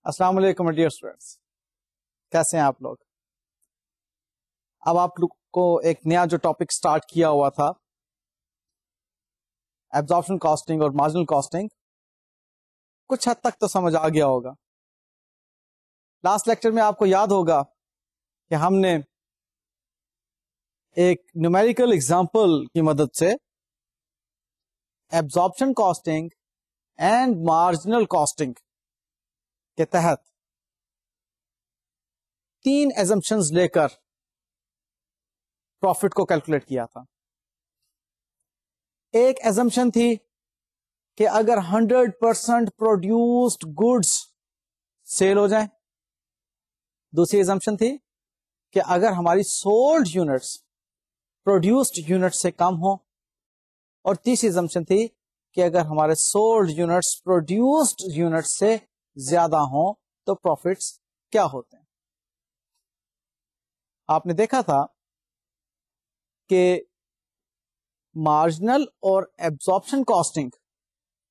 السلام علیکم dear students, کیسے ہیں آپ لوگ؟ اب آپ لوگ کو ایک نیا جو ٹاپک سٹارٹ کیا ہوا تھا ایبزارپشن کاسٹنگ اور مارجنل کاسٹنگ، کچھ حد تک تو سمجھ آ گیا ہوگا. لاسٹ لیکچر میں آپ کو یاد ہوگا کہ ہم نے ایک نیومیریکل ایگزامپل کی مدد سے absorption costing and marginal costing کے تحت 3 ایزمپشنز لے کر پروفٹ کو کیلکولیٹ کیا تھا. ایک ایزمپشن تھی کہ اگر 100% پروڈیوسڈ گڈس سیل ہو جائیں. دوسری ایزمپشن تھی کہ اگر ہماری سولڈ یونٹس پروڈیوسڈ یونٹ سے کم ہو. اور تیسری ایزمپشن تھی کہ اگر ہمارے سولڈ یونٹس پروڈیوسڈ یونٹ سے زیادہ ہوں تو پروفٹس کیا ہوتے ہیں. آپ نے دیکھا تھا کہ مارجنل اور absorption costing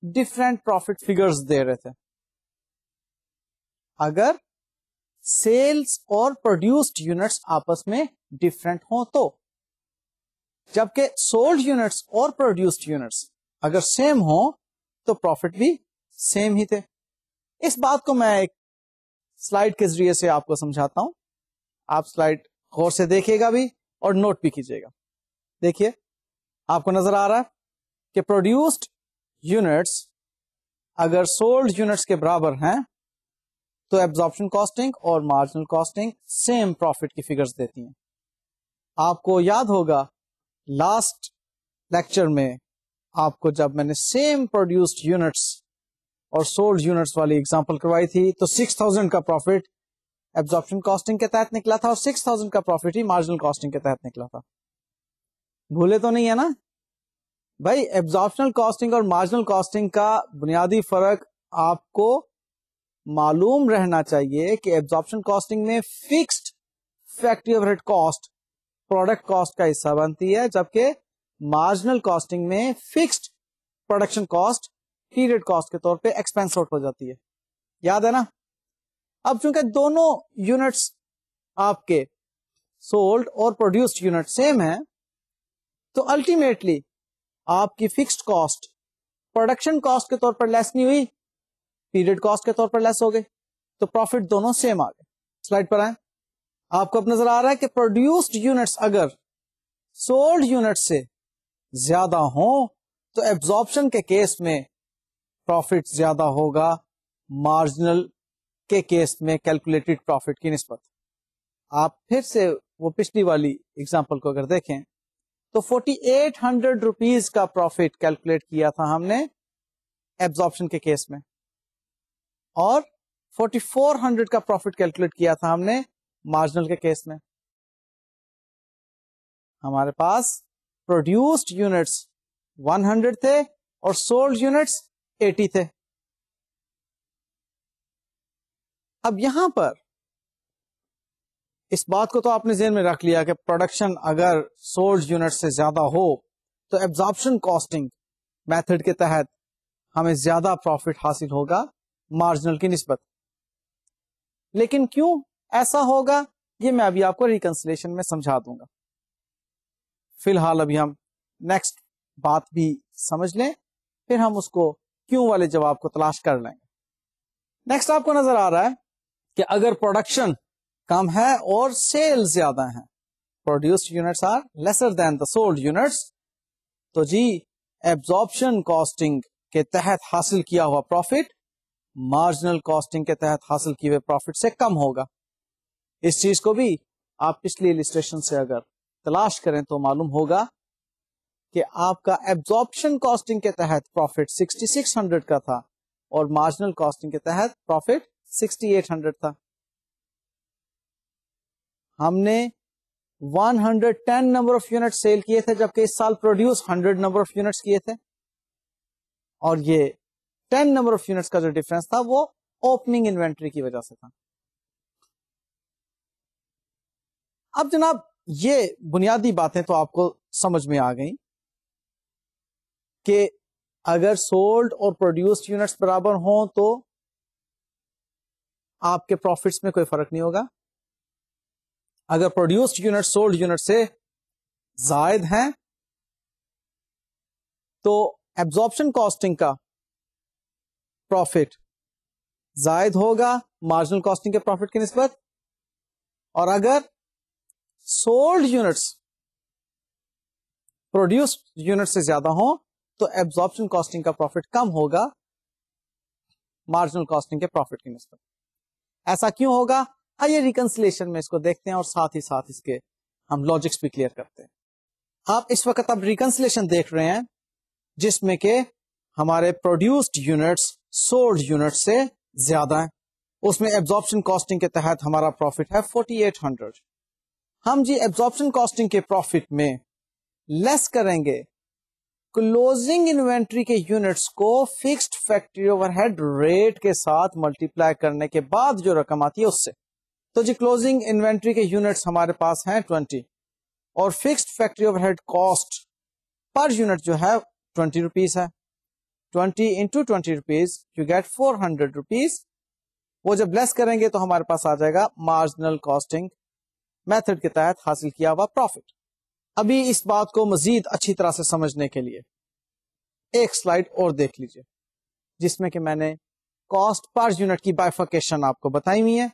different profit figures دے رہے تھے اگر سیلز اور پروڈیوسڈ یونٹس آپس میں ڈفرینٹ ہوں تو، جبکہ سولڈ یونٹس اور پروڈیوسڈ یونٹس اگر سیم ہوں تو پروفٹ بھی سیم ہی تھے. اس بات کو میں ایک سلائیڈ کے ذریعے سے آپ کو سمجھاتا ہوں. آپ سلائیڈ غور سے دیکھیے گا بھی اور نوٹ بھی کیجیے گا. دیکھیے آپ کو نظر آ رہا ہے کہ پروڈیوسڈ یونٹس اگر سولڈ یونٹس کے برابر ہیں تو ایبزارپشن کاسٹنگ اور مارجنل کاسٹنگ سیم پروفٹ کی فگرز دیتی ہیں. آپ کو یاد ہوگا لاسٹ لیکچر میں آپ کو جب میں نے سیم پروڈیوسڈ یونٹس اور سولڈ یونٹس والی اگزامپل کروائی تھی تو 6000 کا پروفٹ ایبزارپشن کاسٹنگ کے تحت نکلا تھا اور 6000 کا پروفٹ ہی مارجنل کاسٹنگ کے تحت نکلا تھا. بھولے تو نہیں ہے نا بھائی؟ ایبزارپشنل کاسٹنگ اور مارجنل کاسٹنگ کا بنیادی فرق آپ کو معلوم رہنا چاہیے کہ ایبزارپشن کاسٹنگ میں fixed factory overhead cost product cost کا حصہ بنتی ہے، جبکہ مارجنل کاسٹنگ میں fixed production cost period cost کے طور پہ ایکسپینس آؤٹ ہو جاتی ہے. یاد ہے نا؟ اب چونکہ دونوں یونٹس آپ کے سولڈ اور پروڈیوسڈ یونٹ سیم ہیں تو الٹیمیٹلی آپ کی فکسڈ کاسٹ پروڈکشن کاسٹ کے طور پر لیس نہیں ہوئی، پیریڈ کاسٹ کے طور پر لیس ہو گئی، تو پروفٹ دونوں سیم آ گئے. سلائڈ پر آئیں. آپ کو اب نظر آ رہا ہے کہ پروڈیوسڈ یونٹس اگر سولڈ یونٹ سے زیادہ ہوں تو ایبزارپشن کے کیس میں پروفٹ زیادہ ہوگا مارجنل کے کیس میں کیلکولیٹڈ پروفٹ کی نسبت. آپ پھر سے وہ پچھلی والی اگزامپل کو اگر دیکھیں تو 4800 روپیز کا پروفٹ کیلکولیٹ کیا تھا ہم نے ایبزارپشن کے کیس میں، اور 4400 کا پروفٹ کیلکولیٹ کیا تھا ہم نے مارجنل کے کیس میں. ہمارے پاس پروڈیوسڈ یونٹس 100 تھے اور سولڈ یونٹس 80 تھے. اب یہاں پر اس بات کو تو آپ نے ذہن میں رکھ لیا کہ پروڈکشن اگر سولڈ یونٹ سے زیادہ ہو تو ایبزارپشن کاسٹنگ میتھڈ کے تحت ہمیں زیادہ پروفٹ حاصل ہوگا مارجنل کی نسبت. لیکن کیوں ایسا ہوگا یہ میں ابھی آپ کو ریکنسلیشن میں سمجھا دوں گا. فی الحال ابھی ہم نیکسٹ بات بھی سمجھ لیں، پھر ہم اس کو کیوں والے جواب کو تلاش کر لیں گے. نیکسٹ آپ کو نظر آ رہا ہے کہ اگر پروڈکشن کم ہے اور سیل زیادہ ہیں، produced units are lesser than the sold units, تو جی ایبزارپشن کاسٹنگ کے تحت حاصل کیا ہوا پروفٹ مارجنل کاسٹنگ کے تحت حاصل کیے ہوئے پروفٹ سے کم ہوگا. اس چیز کو بھی آپ پچھلی السٹریشن سے اگر تلاش کریں تو معلوم ہوگا کہ آپ کا ایبزارپشن کاسٹنگ کے تحت پروفٹ 6600 کا تھا اور مارجنل کاسٹنگ کے تحت پروفٹ 6800 تھا. ہم نے 110 نمبر آف یونٹ سیل کیے تھے جبکہ اس سال پروڈیوس 100 نمبر آف یونٹس کیے تھے، اور یہ 10 نمبر آف یونٹس کا جو ڈفرنس تھا وہ اوپننگ انوینٹری کی وجہ سے تھا. اب جناب یہ بنیادی باتیں تو آپ کو سمجھ میں آ گئیں کہ اگر سولڈ اور پروڈیوسڈ یونٹس برابر ہوں تو آپ کے پروفٹس میں کوئی فرق نہیں ہوگا. اگر پروڈیوسڈ یونٹ سولڈ یونٹ سے زائد ہیں تو ایبزارپشن کاسٹنگ کا پروفٹ زائد ہوگا مارجنل کاسٹنگ کے پروفٹ کی نسبت, اور اگر سولڈ یونٹس پروڈیوسڈ یونٹ سے زیادہ ہوں تو ایبزارپشن کاسٹنگ کا پروفٹ کم ہوگا مارجنل کاسٹنگ کے پروفٹ کی نسبت. ایسا کیوں ہوگا؟ آئیے ریکنسلیشن میں اس کو دیکھتے ہیں اور ساتھ ہی ساتھ اس کے ہم لاجکس بھی کلیئر کرتے ہیں. آپ اس وقت اب ریکنسلیشن دیکھ رہے ہیں جس میں کہ ہمارے پروڈیوسڈ یونٹس سولڈ یونٹ سے زیادہ ہیں. اس میں ایبزارپشن کاسٹنگ کے تحت ہمارا پروفٹ ہے 4800. ہم جی ایبزارپشن کاسٹنگ کے پروفٹ میں لیس کریں گے کلوزنگ انوینٹری کے یونٹس کو fixed factory overhead rate کے ساتھ ملٹیپلائی کرنے کے بعد جو رقم آتی ہے اس سے. تو جی کلوزنگ انوینٹری کے یونٹس ہمارے پاس ہیں 20 اور fixed factory overhead cost per unit جو ہے 20 روپیز ہے. 20 into 20 rupees you get 400 rupees. وہ جب لیس کریں گے تو ہمارے پاس آ جائے گا مارجنل کاسٹنگ میتھڈ کے تحت حاصل کیا ہوا پروفٹ. ابھی اس بات کو مزید اچھی طرح سے سمجھنے کے لیے ایک سلائیڈ اور دیکھ لیجئے جس میں کہ میں نے کاسٹ پر یونٹ کی بائیفرکیشن آپ کو بتائی ہوئی ہے.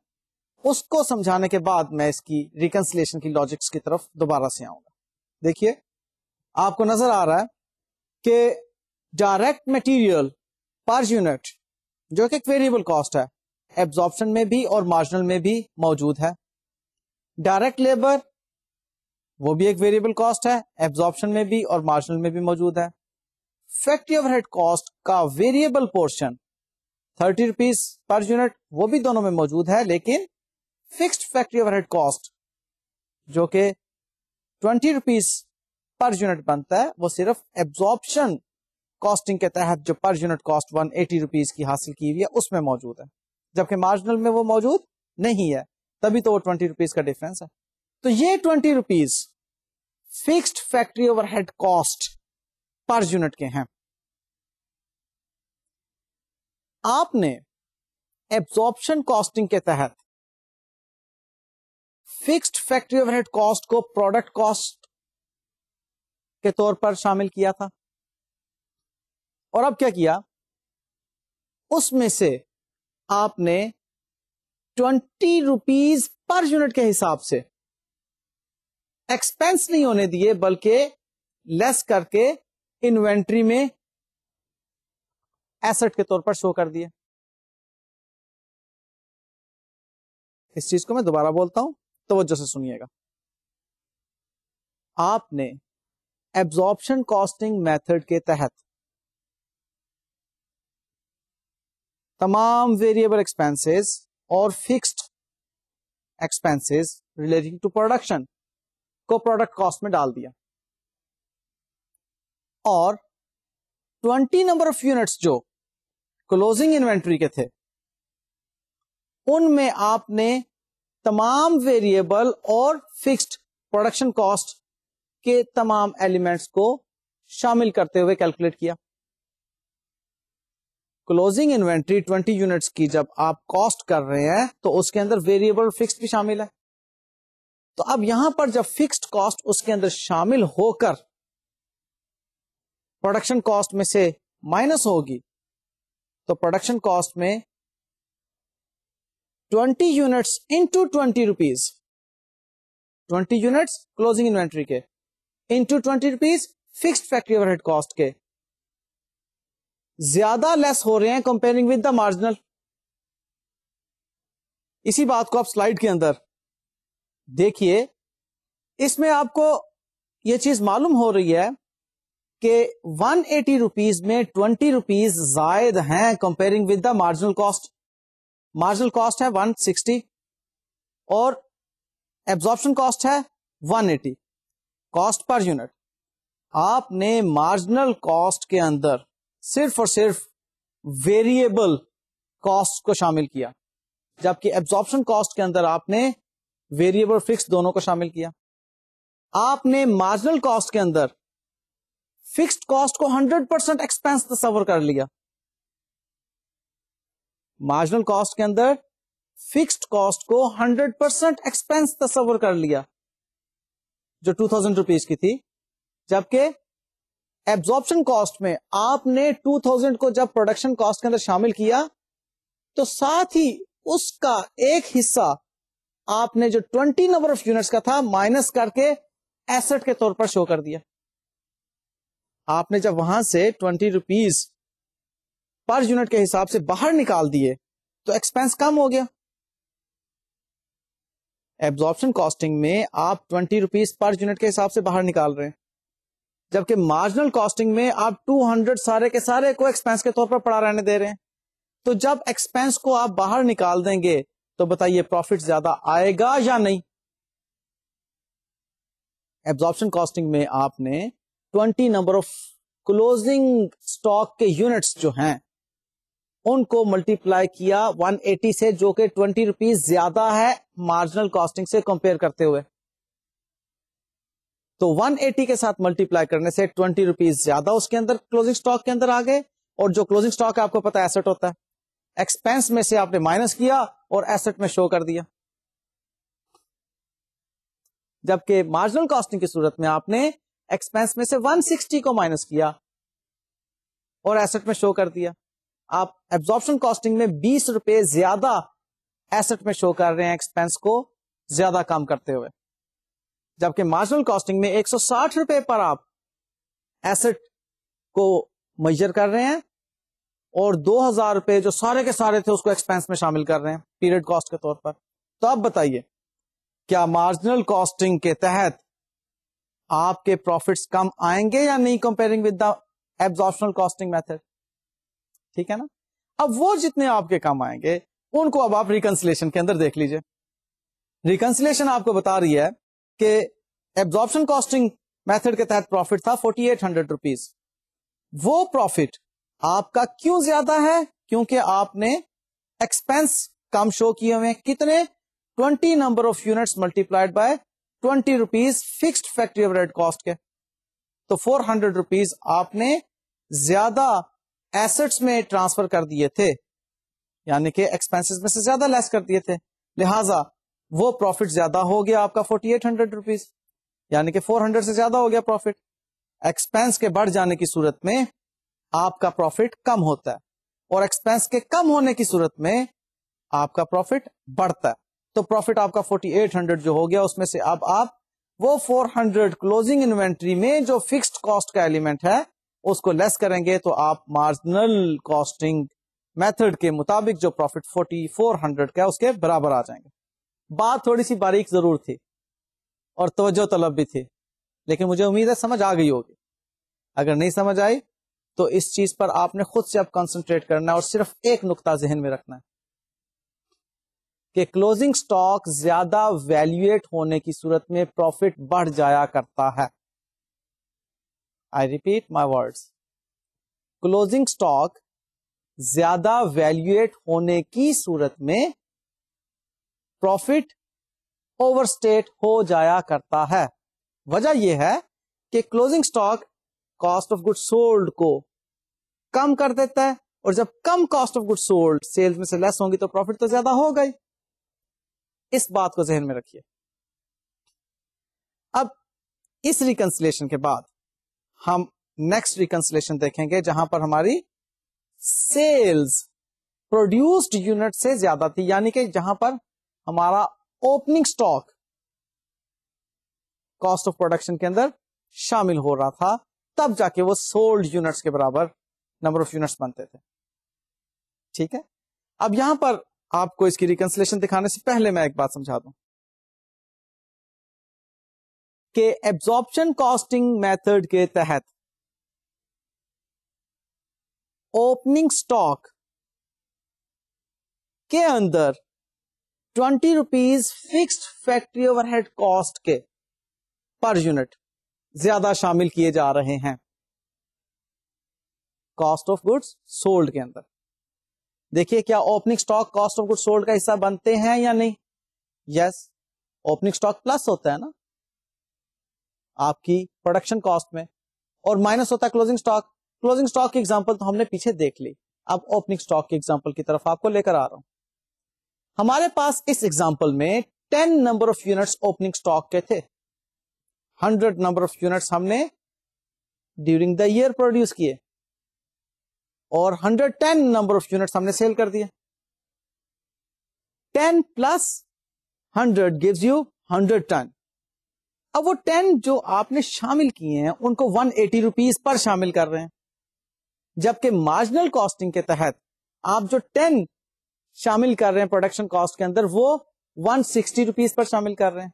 اس کو سمجھانے کے بعد میں اس کی ریکنسلیشن کی لاجکس کی طرف دوبارہ سے آؤں گا. دیکھیے آپ کو نظر آ رہا ہے کہ ڈائریکٹ مٹیریل پر یونٹ جو کہ ایک ویریبل کاسٹ ہے ایبزارپشن میں بھی اور مارجنل میں بھی موجود ہے. ڈائریکٹ لیبر وہ بھی ایک ویریبل کاسٹ ہے ایبزارپشن میں بھی اور مارجنل میں بھی موجود ہے. فیکٹری اوور ہیڈ کاسٹ کا variable portion 30 rupees per unit وہ بھی دونوں میں موجود ہے, لیکن fixed factory overhead cost جو کہ 20 روپیز پر یونٹ بنتا ہے وہ صرف ایبزارپشن کاسٹنگ کے تحت جو پر یونٹ کاسٹ 180 روپیز کی حاصل کی ہوئی ہے اس میں موجود ہے, جبکہ مارجنل میں وہ موجود نہیں ہے, تبھی تو وہ 20 روپیز کا ڈفرنس ہے. تو یہ 20 rupees fixed factory overhead cost per unit کے ہیں. آپ نے ایبزارپشن کاسٹنگ کے تحت fixed factory overhead cost کو پروڈکٹ کاسٹ کے طور پر شامل کیا تھا, اور اب کیا کیا, اس میں سے آپ نے 20 روپیز پر یونٹ کے حساب سے ایکسپینس نہیں ہونے دیے بلکہ لیس کر کے انوینٹری میں ایسٹ کے طور پر شو کر دیے. اس چیز کو میں دوبارہ بولتا ہوں, توجہ سے سنیے گا. آپ نے ایبزارپشن کاسٹنگ میتھڈ کے تحت تمام ویریبل ایکسپینسز اور fixed expenses relating to production کو پروڈکٹ کاسٹ میں ڈال دیا, اور 20 نمبر آف یونٹس جو کلوزنگ انوینٹری کے تھے ان میں آپ نے تمام ویریبل اور فکسڈ پروڈکشن کاسٹ کے تمام ایلیمنٹس کو شامل کرتے ہوئے کیلکولیٹ کیا. کلوزنگ انوینٹری 20 یونٹس کی جب آپ کاسٹ کر رہے ہیں تو اس کے اندر ویریبل فکسڈ بھی شامل ہے. تو اب یہاں پر جب فکسڈ کاسٹ اس کے اندر شامل ہو کر پروڈکشن کاسٹ میں سے مائنس ہوگی تو پروڈکشن کاسٹ میں 20 units into 20 rupees 20 units closing inventory کے into 20 rupees fixed factory overhead cost کے زیادہ لیس ہو رہے ہیں کمپیئرنگ ود دا مارجنل. اسی بات کو آپ سلائیڈ کے اندر دیکھیے, اس میں آپ کو یہ چیز معلوم ہو رہی ہے کہ 180 روپیز میں 20 روپیز زائد ہیں comparing with the marginal cost. Marginal cost ہے 160 اور ایبزارپشن کاسٹ ہے 180 کاسٹ پر یونٹ. آپ نے مارجنل کاسٹ کے اندر صرف اور صرف ویریبل کاسٹ کو شامل کیا, جبکہ ایبزارپشن کاسٹ کے اندر آپ نے ویریبل فکس دونوں کو شامل کیا. آپ نے مارجنل کاسٹ کے اندر فکسڈ کاسٹ کو 100% ایکسپینس تصور کر لیا. مارجنل کاسٹ کے اندر فکسڈ کاسٹ کو 100% ایکسپینس تصور کر لیا جو 2000 روپیز کی تھی, جبکہ ایبزارپشن کاسٹ میں آپ نے 2000 کو جب پروڈکشن کاسٹ کے اندر شامل کیا تو ساتھ ہی اس کا ایک حصہ آپ نے جو 20 نمبر آف یونٹس کا تھا مائنس کر کے ایسٹ کے طور پر شو کر دیا. آپ نے جب وہاں سے 20 روپیز پر یونٹ کے حساب سے باہر نکال دیے تو ایکسپینس کم ہو گیا. ایبزارپشن کاسٹنگ میں آپ 20 روپیز پر یونٹ کے حساب سے باہر نکال رہے ہیں, جبکہ مارجنل کاسٹنگ میں آپ 200 سارے کے سارے کو ایکسپینس کے طور پر پڑا رہنے دے رہے ہیں. تو جب ایکسپینس کو آپ باہر نکال دیں گے تو بتائیے پروفٹ زیادہ آئے گا یا نہیں. ایبزارپشن کاسٹنگ میں آپ نے 20 نمبر آف کلوزنگ اسٹاک کے یونٹس جو ہیں ان کو ملٹیپلائی کیا 180 سے, جو کہ 20 روپیز زیادہ ہے مارجنل کاسٹنگ سے کمپیئر کرتے ہوئے. تو 180 کے ساتھ ملٹیپلائی کرنے سے 20 روپیز زیادہ اس کے اندر کلوزنگ اسٹاک کے اندر آ گئے, اور جو کلوزنگ اسٹاک ہے آپ کو پتا ایسٹ ہوتا ہے, ایکسپینس میں سے آپ نے مائنس کیا اور ایسٹ میں شو کر دیا. جبکہ مارجنل کاسٹنگ کی صورت میں آپ نے ایکسپینس میں سے 160 کو مائنس کیا اور ایسٹ میں شو کر دیا. آپ ایبزارپشن کاسٹنگ میں 20 روپے زیادہ ایسٹ میں شو کر رہے ہیں ایکسپینس کو زیادہ کام کرتے ہوئے, جبکہ مارجنل کاسٹنگ میں 160 روپے پر آپ ایسٹ کو میجر کر رہے ہیں اور 2000 روپے جو سارے کے سارے تھے اس کو ایکسپینس میں شامل کر رہے ہیں پیریڈ کاسٹ کے طور پر. تو اب بتائیے کیا مارجنل کاسٹنگ کے تحت آپ کے پروفٹس کم آئیں گے یا نہیں comparing with the absorptional costing method? ٹھیک ہے نا. اب وہ جتنے آپ کے کم آئیں گے ان کو اب آپ ریکنسلیشن کے اندر دیکھ لیجئے. ریکنسلیشن آپ کو بتا رہی ہے کہ ایبزارپشن کاسٹنگ میتھڈ کے تحت پروفٹ تھا 4800 روپیز. وہ پروفٹ آپ کا کیوں زیادہ ہے؟ کیونکہ آپ نے ایکسپینس کم شو کیے ہوئے. کتنے؟ 20 number of units multiplied by 20 rupees fixed factory overhead cost کے. تو 400 روپیز آپ نے زیادہ ایسٹس میں ٹرانسفر کر دیے تھے, یعنی کہ ایکسپینس میں سے زیادہ لیس کر دیے تھے, لہذا وہ پروفٹ زیادہ ہو گیا آپ کا 4800 روپیز, یعنی کہ 400 سے زیادہ ہو گیا پروفٹ. ایکسپینس کے بڑھ جانے کی صورت میں آپ کا پروفٹ کم ہوتا ہے, اور ایکسپینس کے کم ہونے کی صورت میں آپ کا پروفٹ بڑھتا ہے. تو پروفٹ آپ کا 4800 جو ہو گیا اس میں سے اب آپ وہ 400 کلوزنگ انوینٹری میں جو فکسڈ کاسٹ کا ایلیمنٹ ہے اس کو لیس کریں گے تو آپ مارجنل کاسٹنگ میتھڈ کے مطابق جو پروفٹ 4400 کا ہے اس کے برابر آ جائیں گے. بات تھوڑی سی باریک ضرور تھی اور توجہ طلب بھی تھی, لیکن مجھے امید ہے سمجھ آ گئی ہوگی. اگر نہیں سمجھ آئی تو اس چیز پر آپ نے خود سے اب کنسنٹریٹ کرنا ہے اور صرف ایک نقطہ ذہن میں رکھنا ہے کہ کلوزنگ سٹاک زیادہ ویلیویٹ ہونے کی صورت میں پروفٹ بڑھ جایا کرتا ہے. I repeat my words. Closing stock زیادہ ویلیویٹ ہونے کی صورت میں پروفٹ اوور اسٹیٹ ہو جایا کرتا ہے. وجہ یہ ہے کہ closing stock cost of good sold کو کم کر دیتا ہے, اور جب کم cost of good sold sales میں سے لیس ہوں گی تو پروفٹ تو زیادہ ہوگا ہی. اس بات کو ذہن میں رکھیے. اب اس ریکنسلیشن کے بعد ہم نیکسٹ ریکنسلیشن دیکھیں گے جہاں پر ہماری سیلز پروڈیوسڈ یونٹ سے زیادہ تھی, یعنی کہ جہاں پر ہمارا opening stock cost of production کے اندر شامل ہو رہا تھا, تب جا کے وہ سولڈ یونٹس کے برابر نمبر آف یونٹس بنتے تھے. ٹھیک ہے. اب یہاں پر آپ کو اس کی ریکنسلیشن دکھانے سے پہلے میں ایک بات سمجھا دوں کہ ایبزارپشن کاسٹنگ میتھڈ کے تحت اوپننگ سٹاک کے اندر 20 rupees fixed factory overhead cost کے پر یونٹ زیادہ شامل کیے جا رہے ہیں کاسٹ آف گڈس سولڈ کے اندر. دیکھیے کیا opening stock cost of good sold کا حصہ بنتے ہیں یا نہیں؟ یس. اوپننگ سٹاک پلس ہوتا ہے نا آپ کی پروڈکشن کاسٹ میں, اور مائنس ہوتا ہے کلوزنگ سٹاک. کلوزنگ سٹاک کی ایگزامپل تو ہم نے پیچھے دیکھ لی, اب اوپننگ سٹاک کی ایگزامپل کی طرف آپ کو لے کر آ رہا ہوں. ہمارے پاس اس ایگزامپل میں 10 number of units opening stock کے تھے. 100 نمبر آف یونٹس ہم نے ڈیورنگ دا ایئر پروڈیوس کیے اور 110 نمبر آف یونٹس ہم نے سیل کر دیے. 10 پلس 100 gives you 100 ٹن. اب وہ 10 جو آپ نے شامل کیے ہیں ان کو 180 روپیز پر شامل کر رہے ہیں, جبکہ مارجنل کاسٹنگ کے تحت آپ جو 10 شامل کر رہے ہیں پروڈکشن کاسٹ کے اندر وہ 160 روپیز پر شامل کر رہے ہیں.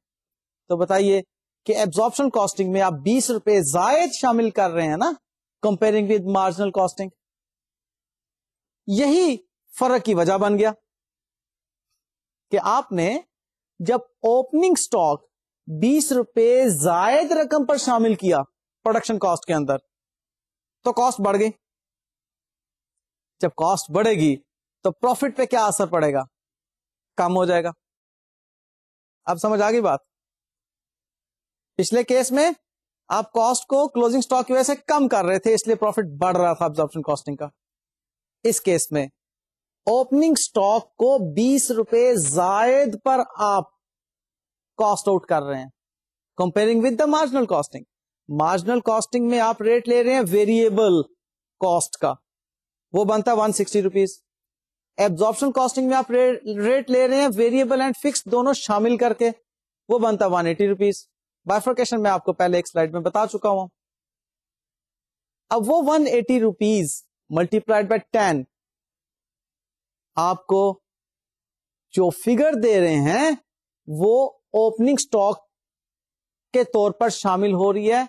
تو بتائیے کہ ایبزارپشن کاسٹنگ میں آپ 20 روپے زائد شامل کر رہے ہیں نا, کمپیئرنگ ود مارجنل کاسٹنگ. یہی فرق کی وجہ بن گیا کہ آپ نے جب اوپننگ سٹاک 20 روپے زائد رقم پر شامل کیا پروڈکشن کاسٹ کے اندر تو کاسٹ بڑھ گئی. جب کاسٹ بڑھے گی تو پروفٹ پہ کیا اثر پڑے گا؟ کم ہو جائے گا. اب سمجھ آ گئی بات. پچھلے کیس میں آپ کاسٹ کو کلوزنگ سٹاک کی وجہ سے کم کر رہے تھے اس لیے پروفٹ بڑھ رہا تھا ابزارپشن کاسٹنگ کا. اس کیس میں اوپننگ سٹاک کو 20 روپے زائد پر آپ کاسٹ آؤٹ کر رہے ہیں comparing with the marginal costing. Marginal costing میں آپ ریٹ لے رہے ہیں ویریبل کاسٹ کا, وہ بنتا 160 روپیز. ایبزارپشن کاسٹنگ میں آپ ریٹ لے رہے ہیں ویریبل اینڈ فکس دونوں شامل کر کے, وہ بنتا 180 روپیز. بائفرکیشن میں آپ کو پہلے ایک سلائیڈ میں بتا چکا ہوں. اب وہ 180 روپیز ملٹی پلائڈ بائی 10 آپ کو جو فگر دے رہے ہیں وہ اوپننگ سٹاک کے طور پر شامل ہو رہی ہے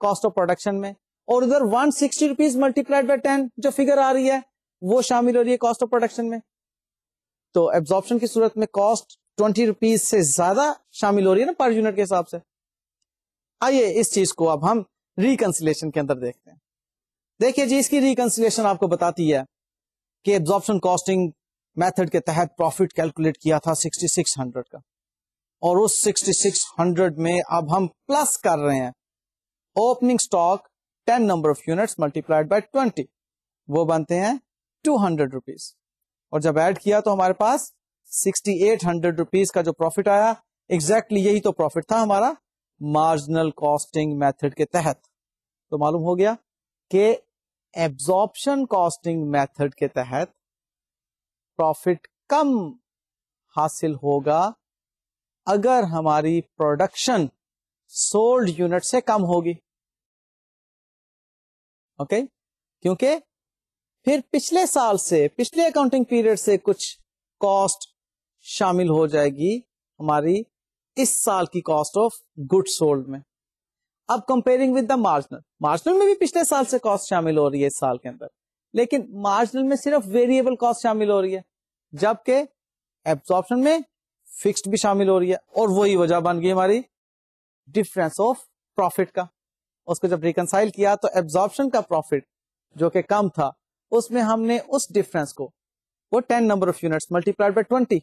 کاسٹ آف پروڈکشن میں, اور ادھر 160 روپیز ملٹی پلائڈ بائی 10 جو فگر آ رہی ہے وہ شامل ہو رہی ہے کاسٹ آف پروڈکشن میں. تو ایبزارپشن کی صورت میں کاسٹ 20 روپیز سے زیادہ شامل ہو رہی ہے نا پر یونٹ کے حساب سے. آئیے اس چیز کو اب ہم ریکنسیلیشن کے اندر دیکھتے ہیں. دیکھیے جی, اس کی ریکنسیلیشن آپ کو بتاتی ہے کہ ایبزارپشن کاسٹنگ میتھڈ کے تحت پروفٹ کیلکولیٹ کیا تھا 6600 کا, اور اس 6600 میں اب ہم پلس کر رہے ہیں opening stock 10 number of units multiplied by 20, وہ بنتے ہیں 200 روپیز. اور جب ایڈ کیا تو ہمارے پاس 6800 روپیز کا جو پروفٹ آیا, ایگزیکٹلی یہی تو پروفٹ تھا ہمارا مارجنل کاسٹنگ میتھڈ کے تحت. تو معلوم ہو گیا کہ ایبزارپشن کاسٹنگ میتھڈ کے تحت پروفٹ کم حاصل ہوگا اگر ہماری پروڈکشن سولڈ یونٹ سے کم ہوگی. اوکے, کیونکہ پھر پچھلے سال سے, پچھلے اکاؤنٹنگ پیریڈ سے کچھ کاسٹ شامل ہو جائے گی ہماری اس سال کی کاسٹ آف گڈ سولڈ میں. اب کمپیئرنگ ود دا مارجنل میں بھی پچھلے سال سے کاسٹ شامل ہو رہی ہے اس سال کے اندر, لیکن مارجنل میں صرف ویریبل کاسٹ شامل ہو رہی ہے, جبکہ ایبزارپشن میں فکسڈ بھی شامل ہو رہی ہے. اور وہی وجہ بن گئی ہماری ڈفرینس آف پروفٹ کا. اس کو جب ریکنسائل کیا تو ایبزارپشن کا پروفٹ جو کہ کم تھا اس میں ہم نے اس ڈفرینس کو وہ 10 number of units multiplied by 20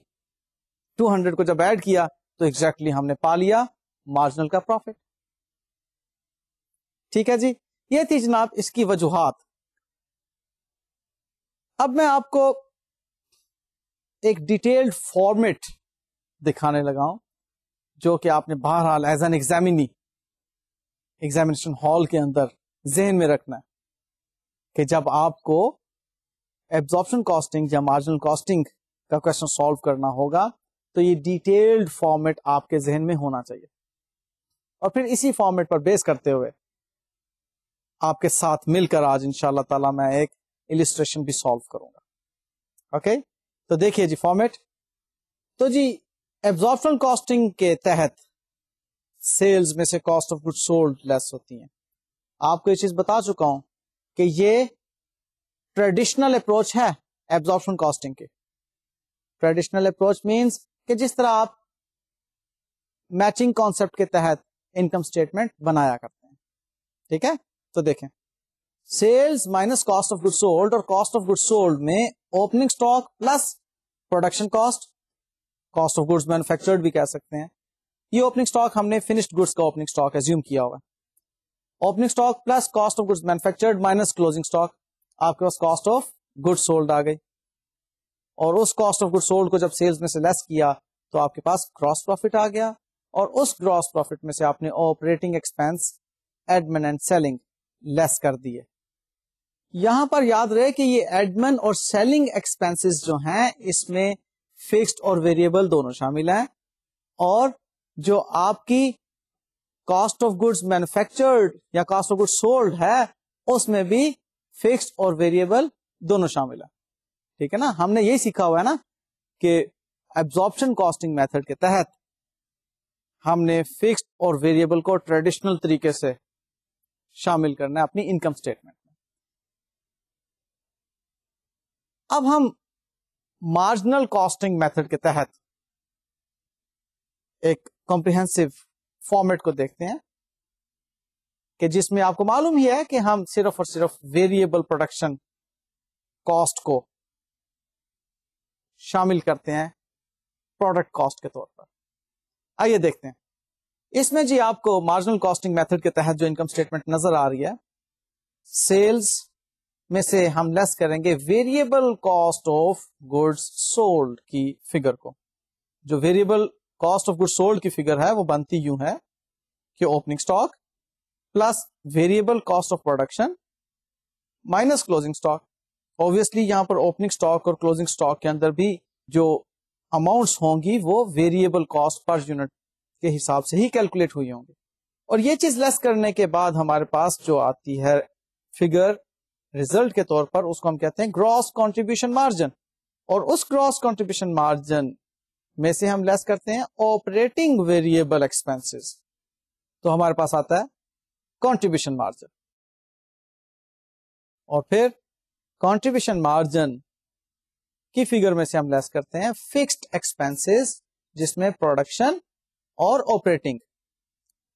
200 کو جب ایڈ کیا تو ایگزیکٹلی ہم نے پا لیا مارجنل کا پروفٹ. ٹھیک ہے جی, یہ تھی جناب اس کی وجوہات. اب میں آپ کو ایک ڈیٹیلڈ فارمیٹ دکھانے لگا ہوں جو کہ آپ نے بہرحال ایز این ایگزامینی ایگزامینیشن ہال کے اندر ذہن میں رکھنا ہے کہ جب آپ کو ایبزارپشن کاسٹنگ یا مارجنل کاسٹنگ کا کوشچن سالو کرنا ہوگا تو یہ ڈیٹیلڈ فارمیٹ آپ کے ذہن میں ہونا چاہیے. اور پھر اسی فارمیٹ پر بیس کرتے ہوئے آپ کے ساتھ مل کر آج انشاءاللہ تعالی میں ایک السٹریشن بھی سالو کروں گا. اوکے, تو دیکھیے جی فارمیٹ. تو جی ایبزارپشن کاسٹنگ کے تحت سیلز میں سے کاسٹ آف گڈ سولڈ لیس ہوتی ہیں. آپ کو یہ چیز بتا چکا ہوں کہ یہ ٹریڈیشنل اپروچ ہے ایبزارپشن کاسٹنگ کے. ٹریڈیشنل اپروچ مینس کہ جس طرح آپ میچنگ کانسیپٹ کے تحت انکم اسٹیٹمنٹ بنایا کرتے ہیں. ٹھیک ہے, تو دیکھیں sales minus cost of good sold, اور کاسٹ آف گڈ سولڈ میں opening stock plus production cost, cost of goods manufactured بھی کہہ سکتے ہیں. یہ اوپننگ اسٹاک ہم نے فنشڈ گڈس کا اوپننگ اسٹاک ایزیوم کیا ہوا. Opening stock plus cost of goods manufactured minus closing stock, آپ کے پاس کاسٹ آف گڈ سولڈ آ گئی. اور اس کاسٹ آف گڈ سولڈ کو جب سیلز میں سے لیس کیا تو آپ کے پاس گراس پروفٹ آ گیا, اور اس گراس پروفٹ میں سے آپ نے operating expense, admin and selling less کر دیے. یہاں پر یاد رہے کہ یہ ایڈمن اور سیلنگ ایکسپینسز جو ہیں اس میں فکسڈ اور ویریبل دونوں شامل ہیں, اور جو آپ کی کاسٹ آف گڈز مینوفیکچرڈ یا کاسٹ آف گڈ سولڈ ہے اس میں بھی فکسڈ اور ویریبل دونوں شامل ہیں. ٹھیک ہے نا, ہم نے یہی سیکھا ہوا ہے نا کہ ایبزارپشن کاسٹنگ میتھڈ کے تحت ہم نے فکسڈ اور ویریبل کو ٹریڈیشنل طریقے سے شامل کرنا ہے اپنی انکم اسٹیٹمنٹ میں. اب ہم مارجنل کاسٹنگ میتھڈ کے تحت ایک کمپریہنسو فارمیٹ کو دیکھتے ہیں کہ جس میں آپ کو معلوم ہی ہے کہ ہم صرف اور صرف ویریبل پروڈکشن کاسٹ کو شامل کرتے ہیں پروڈکٹ کاسٹ کے طور پر. آئیے دیکھتے ہیں اس میں جی آپ کو مارجنل کاسٹنگ میتھڈ کے تحت جو انکم اسٹیٹمنٹ نظر آ رہی ہے, سیلز میں سے ہم لیس کریں گے variable cost of goods sold کی فگر کو. جو variable cost of good sold کی فگر ہے وہ بنتی یوں ہے کہ opening stock plus variable cost of production minus closing stock. Obviously یہاں پر اوپننگ اسٹاک اور کلوزنگ اسٹاک کے اندر بھی جو اماؤنٹس ہوں گی وہ ویریبل کاسٹ پر یونٹ کے حساب سے ہی کیلکولیٹ ہوئی ہوں گی. اور یہ چیز لیس کرنے کے بعد ہمارے پاس جو آتی ہے فگر ریزلٹ کے طور پر, اس کو ہم کہتے ہیں گراس کنٹریبیوشن مارجن. اور اس گراس کنٹریبیوشن مارجن میں سے ہم لیس کرتے ہیں آپریٹنگ ویریبل ایکسپینسز, تو ہمارے پاس آتا ہے کنٹریبیوشن مارجن. اور پھر کنٹریبیوشن مارجن کی فگر میں سے ہم لیس کرتے ہیں فکسڈ ایکسپینسز, جس میں پروڈکشن اور آپریٹنگ,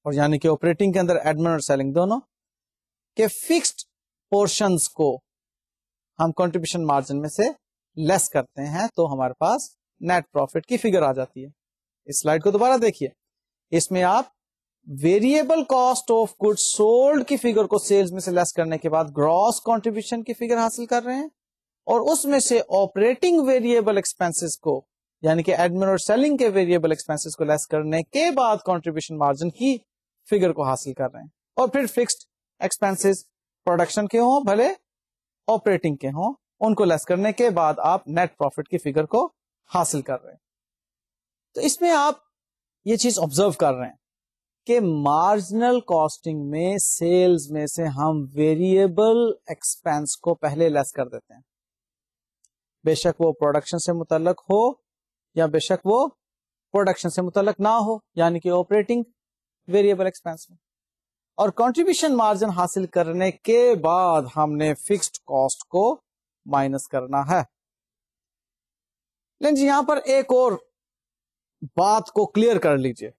اور یعنی کہ آپریٹنگ کے اندر ایڈمن اور سیلنگ دونوں کے فکسڈ پورشنز کو ہم کنٹریبیوشن مارجن میں سے لیس کرتے ہیں, تو ہمارے پاس نیٹ پروفٹ کی فگر آ جاتی ہے. اس سلائیڈ کو دوبارہ دیکھیے, اس میں آپ variable cost of good sold کی فگر کو سیلز میں سے لیس کرنے کے بعد گراس کنٹریبیوشن کی فگر حاصل کر رہے ہیں, اور اس میں سے آپریٹنگ ویریبل ایکسپینسز کو یعنی کہ ایڈمن اور سیلنگ کے ویریبل ایکسپینسز کو لیس کرنے کے بعد کنٹریبیوشن مارجن کی فگر کو حاصل کر رہے ہیں. اور پھر فکسڈ ایکسپینسز پروڈکشن کے ہوں بھلے آپریٹنگ کے ہوں, ان کو لیس کرنے کے بعد آپ نیٹ پروفٹ کی فگر کو حاصل کر رہے ہیں. تو اس میں آپ یہ چیز آبزرو کر رہے ہیں کہ مارجنل کاسٹنگ میں سیلز میں سے ہم ویریبل ایکسپینس کو پہلے لیس کر دیتے ہیں, بے شک وہ پروڈکشن سے متعلق ہو یا بے شک وہ پروڈکشن سے متعلق نہ ہو, یعنی کہ آپریٹنگ ویریبل ایکسپینس میں. اور کنٹریبیوشن مارجن حاصل کرنے کے بعد ہم نے فکسڈ کاسٹ کو مائنس کرنا ہے. لیکن یہاں پر ایک اور بات کو کلیئر کر لیجئے.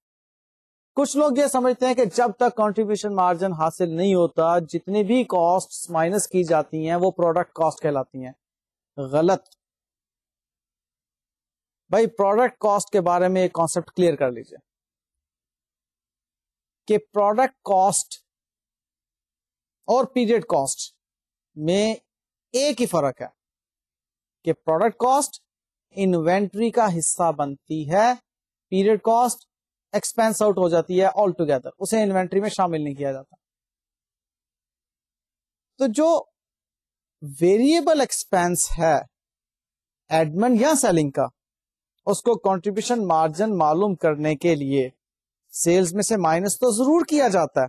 کچھ لوگ یہ سمجھتے ہیں کہ جب تک کنٹریبیوشن مارجن حاصل نہیں ہوتا جتنی بھی کاسٹ مائنس کی جاتی ہیں وہ پروڈکٹ کاسٹ کہلاتی ہیں. غلط. بھائی پروڈکٹ کاسٹ کے بارے میں ایک کانسیپٹ کلیئر کر لیجئے کہ پروڈکٹ کاسٹ اور پیریڈ کاسٹ میں ایک ہی فرق ہے کہ پروڈکٹ کاسٹ انوینٹری کا حصہ بنتی ہے, پیریڈ کاسٹ ایکسپینس آؤٹ ہو جاتی ہے آل ٹوگیدر, اسے انوینٹری میں شامل نہیں کیا جاتا. تو جو ویریبل ایکسپینس ہے ایڈمن یا سیلنگ کا, اس کو کنٹریبیوشن مارجن معلوم کرنے کے لیے سیلز میں سے مائنس تو ضرور کیا جاتا ہے,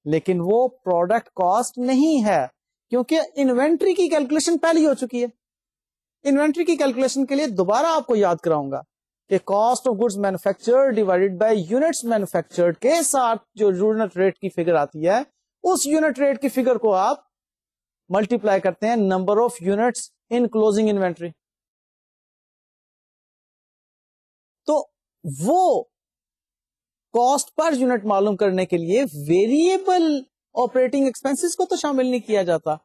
لیکن وہ پروڈکٹ کاسٹ نہیں ہے کیونکہ انوینٹری کی کیلکولیشن پہلی ہو چکی ہے. انوینٹری کی کیلکولیشن کے لیے دوبارہ آپ کو یاد کراؤں گا کہ cost of goods manufactured divided by units manufactured کے ساتھ جو یونٹ ریٹ کی فگر آتی ہے, اس یونٹ ریٹ کی فگر کو آپ ملٹیپلائی کرتے ہیں number of units in closing inventory. تو وہ کاسٹ پر یونٹ معلوم کرنے کے لیے ویریبل آپریٹنگ ایکسپینسز کو تو شامل نہیں کیا جاتا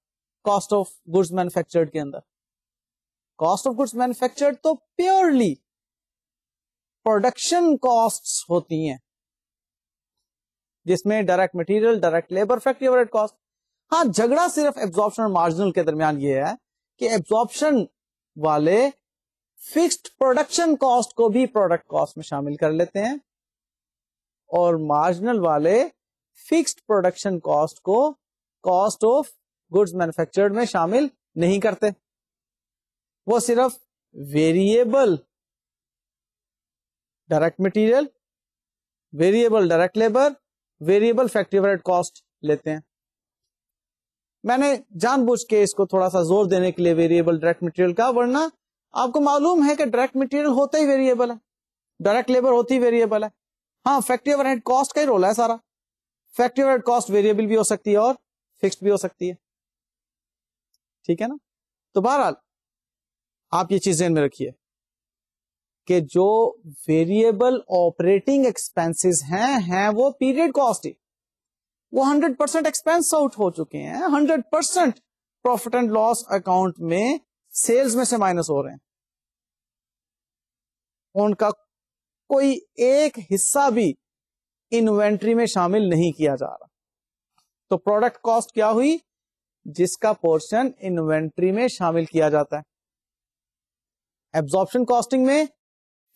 کاسٹ آف گڈز مینوفیکچرڈ کے اندر. کاسٹ آف گڈز مینوفیکچرڈ تو پیورلی پروڈکشن کاسٹ ہوتی ہیں جس میں direct material, direct labour, factory overhead cost. ہاں جھگڑا صرف ایبزارپشن اور مارجنل کے درمیان یہ ہے کہ ایبزارپشن والے فکسڈ پروڈکشن کاسٹ کو بھی پروڈکٹ کاسٹ میں شامل کر لیتے ہیں اور مارجنل والے فکسڈ پروڈکشن کاسٹ کو کاسٹ آف گڈز مینوفیکچرڈ میں شامل نہیں کرتے. وہ صرف variable direct material, variable direct labour, variable factory overhead cost لیتے ہیں. میں نے جان بوجھ کے اس کو تھوڑا سا زور دینے کے لیے ویریبل ڈائریکٹ مٹیریل کا, ورنہ آپ کو معلوم ہے کہ ڈائریکٹ مٹیریل ہوتا ہی ویریبل ہے, ڈائریکٹ لیبر ہوتی ہی ویریبل ہے. ہاں, فیکٹری اوور ہیڈ کاسٹ کا ہی رول ہے سارا. Factory overhead cost variable بھی ہو سکتی ہے اور فکسڈ بھی ہو سکتی ہے. ٹھیک ہے نا. تو بہرحال آپ یہ چیز ذہن میں رکھیے کہ جو ویریبل آپریٹنگ ایکسپینسز ہیں وہ پیریڈ کاسٹ ہی, وہ 100% ایکسپینس آؤٹ ہو چکے ہیں, 100% پروفٹ اینڈ لاس اکاؤنٹ میں سیلز میں سے مائنس ہو رہے ہیں. ان کا کوئی ایک حصہ بھی انوینٹری میں شامل نہیں کیا جا رہا. تو پروڈکٹ کاسٹ کیا ہوئی؟ جس کا پورشن انوینٹری میں شامل کیا جاتا ہے. ایبزارپشن کاسٹنگ میں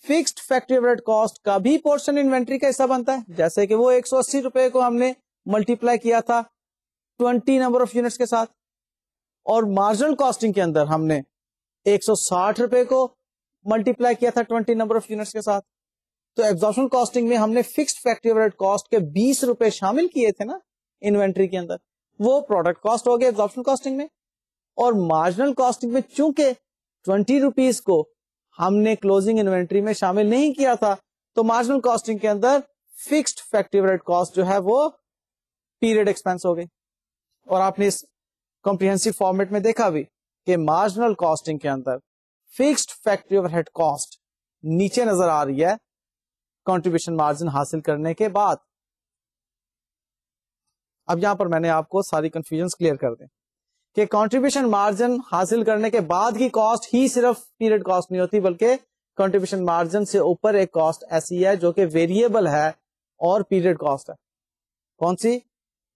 fixed factory overhead cost کا بھی پورشن انوینٹری کا حصہ بنتا ہے, جیسے کہ وہ 180 روپے کو ہم نے ملٹیپلائی کیا تھا 20 نمبر آف یونٹس کے ساتھ, اور مارجنل کاسٹنگ کے اندر ہم نے 160 روپے کو ملٹیپلائی کیا تھا 20 نمبر آف یونٹس کے ساتھ. تو ایبزارپشن کاسٹنگ میں ہم نے fixed factory overhead cost کے 20 روپے شامل کیے تھے نا انوینٹری کے اندر, وہ پروڈکٹ کاسٹ ہو گیا ایبزارپشن کاسٹنگ میں. اور مارجنل کاسٹنگ میں چونکہ 20 روپیز کو ہم نے کلوزنگ انوینٹری میں شامل نہیں کیا تھا, تو مارجنل کاسٹنگ کے اندر fixed factory overhead cost جو ہے وہ پیریڈ ایکسپینس ہو گئی. اور آپ نے اس کمپریہنسو فارمیٹ میں دیکھا بھی کہ مارجنل کاسٹنگ کے اندر fixed factory overhead cost نیچے نظر آ رہی ہے کنٹریبیوشن مارجن حاصل کرنے کے بعد. اب یہاں پر میں نے آپ کو ساری کنفیوژن کلیئر کر دیں کہ کنٹریبیوشن مارجن حاصل کرنے کے بعد کی کاسٹ ہی صرف پیریڈ کاسٹ نہیں ہوتی, بلکہ کنٹریبیوشن مارجن سے اوپر ایک کاسٹ ایسی ہے جو کہ ویریبل ہے اور پیریڈ کاسٹ ہے. کون سی؟